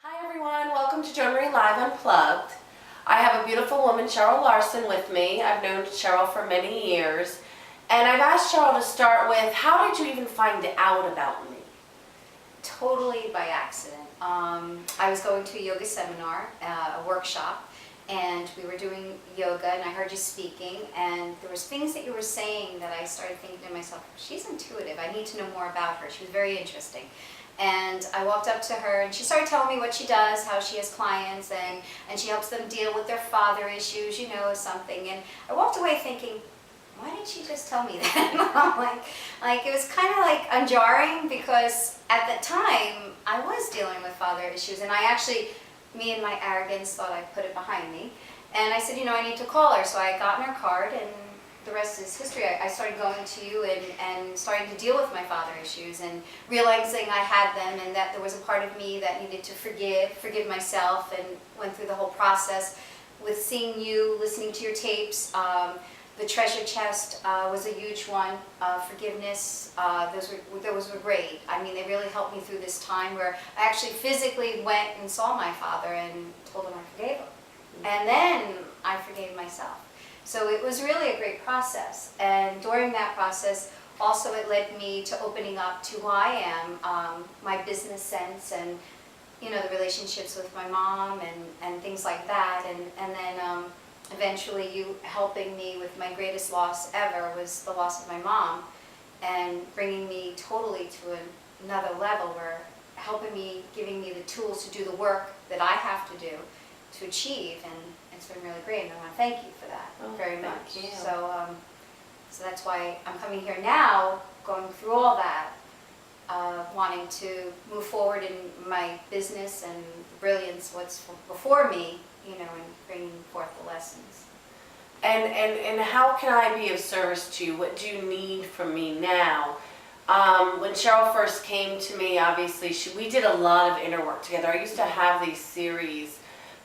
Hi everyone, welcome to Joan Live Unplugged. I have a beautiful woman, Cheryl Larson, with me. I've known Cheryl for many years, and I've asked Cheryl to start with, how did you even find out about me? Totally by accident. I was going to a yoga seminar, a workshop, and we were doing yoga, and I heard you speaking, and there was things that you were saying that I started thinking to myself, she's intuitive, I need to know more about her. She was very interesting. And I walked up to her and she started telling me what she does, how she has clients, and she helps them deal with their father issues, you know, something. And I walked away thinking, why didn't she just tell me that? like it was kind of like jarring, because at the time I was dealing with father issues, and I actually, me and my arrogance, thought I'd put it behind me. And I said, you know, I need to call her. So I got in her card, and the rest is history. I started going to you and starting to deal with my father issues and realizing I had them, and that there was a part of me that needed to forgive myself, and went through the whole process with seeing you, listening to your tapes. The treasure chest was a huge one. Forgiveness, those were great. I mean, they really helped me through this time where I actually physically went and saw my father and told him I forgave him. And then I forgave myself. So it was really a great process, and during that process also it led me to opening up to who I am, my business sense, and you know, the relationships with my mom and things like that, and then eventually you helping me with my greatest loss ever was the loss of my mom, and bringing me totally to another level, where helping me, giving me the tools to do the work that I have to do to achieve, and it's been really great, and I want to thank you for that very much. You. So that's why I'm coming here now, going through all that, wanting to move forward in my business and brilliance, what's before me, you know, and bringing forth the lessons. And how can I be of service to you? What do you need from me now? When Cheryl first came to me, obviously, we did a lot of inner work together. I used to have these series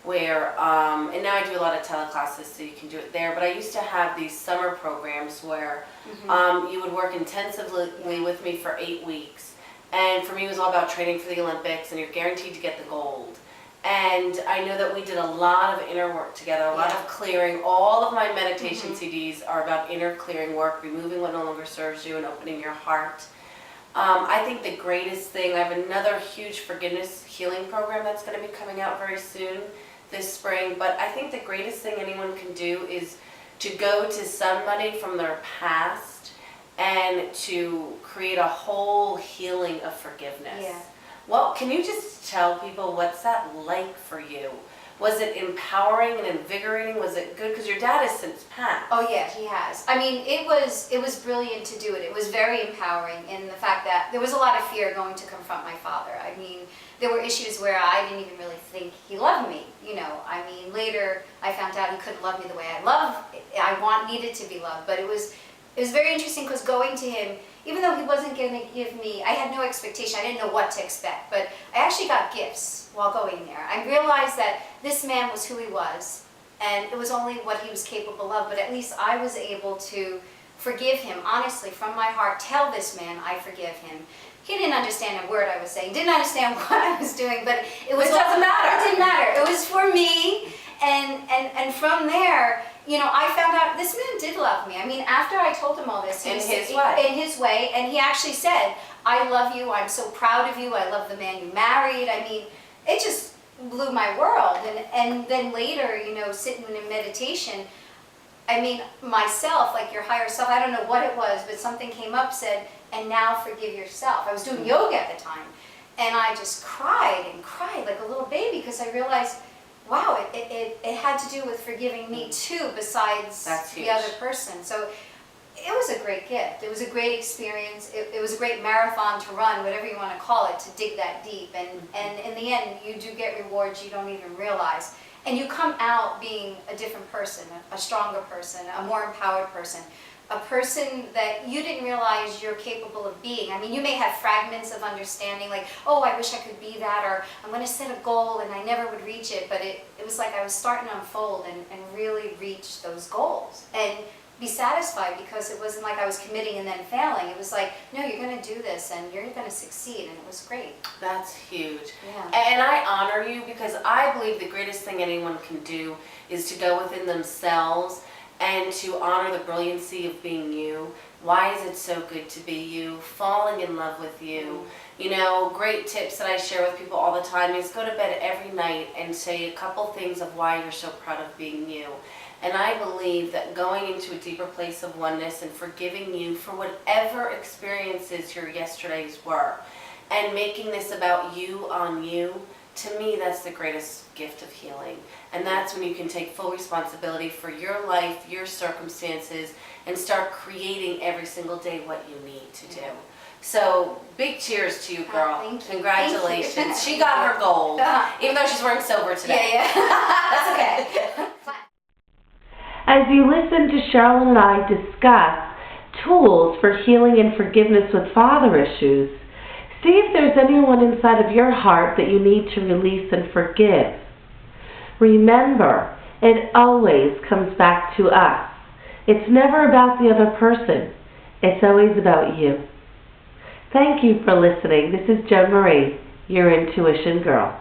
where, and now I do a lot of teleclasses, so you can do it there, but I used to have these summer programs where you would work intensively with me for 8 weeks. And for me, it was all about training for the Olympics, and you're guaranteed to get the gold. And I know that we did a lot of inner work together, a lot of clearing. All of my meditation CDs are about inner clearing work, removing what no longer serves you and opening your heart. I think the greatest thing, I have another huge forgiveness healing program that's going to be coming out very soon this spring, but I think the greatest thing anyone can do is to go to somebody from their past and to create a whole healing of forgiveness. Yeah. Well, can you just tell people what's that like for you? Was it empowering and invigorating? Was it good? Because your dad has since passed. Oh yeah, he has. I mean, it was brilliant to do it. It was very empowering in the fact that there was a lot of fear going to confront my father. I mean, there were issues where I didn't even really think he loved me. You know, I mean, later I found out he couldn't love me the way needed to be loved. But it was very interesting, because going to him, even though he wasn't going to give me, I had no expectation, I didn't know what to expect, but I actually got gifts while going there. I realized that this man was who he was, and it was only what he was capable of, but at least I was able to forgive him, honestly, from my heart, tell this man I forgive him. He didn't understand a word I was saying, didn't understand what I was doing, but it doesn't matter. It didn't matter. It was for me, and from there, you know, I found out this man did love me. I mean, after I told him all this, in his way, and he actually said, I love you, I'm so proud of you, I love the man you married. I mean, it just blew my world. And then later, you know, sitting in meditation, I mean, myself, like your higher self, I don't know what it was, but something came up, said, and now forgive yourself. I was doing yoga at the time, and I just cried and cried like a little baby, because I realized, wow, it had to do with forgiving me too, besides the other person. So it was a great gift. It was a great experience. It was a great marathon to run, whatever you want to call it, to dig that deep. And in the end, you do get rewards you don't even realize. And you come out being a different person, a stronger person, a more empowered person, a person that you didn't realize you're capable of being. I mean, you may have fragments of understanding, like, oh, I wish I could be that, or I'm going to set a goal and I never would reach it, but it was like I was starting to unfold and really reach those goals. And be satisfied, because it wasn't like I was committing and then failing. It was like, no, you're going to do this and you're going to succeed, and it was great. That's huge. Yeah. And I honor you, because I believe the greatest thing anyone can do is to go within themselves and to honor the brilliancy of being you. Why is it so good to be you? Falling in love with you. You know, great tips that I share with people all the time is go to bed every night and say a couple things of why you're so proud of being you. And I believe that going into a deeper place of oneness and forgiving you for whatever experiences your yesterdays were, and making this about you on you, to me, that's the greatest gift of healing. And that's when you can take full responsibility for your life, your circumstances, and start creating every single day what you need to do. So, big cheers to you, girl. Thank you. Congratulations. Thank you. She got her gold, even though she's wearing silver today. Yeah, yeah. That's okay. As you listen to Cheryl and I discuss tools for healing and forgiveness with father issues, see if there's anyone inside of your heart that you need to release and forgive. Remember, it always comes back to us. It's never about the other person. It's always about you. Thank you for listening. This is Joan Marie, your Intuition Girl.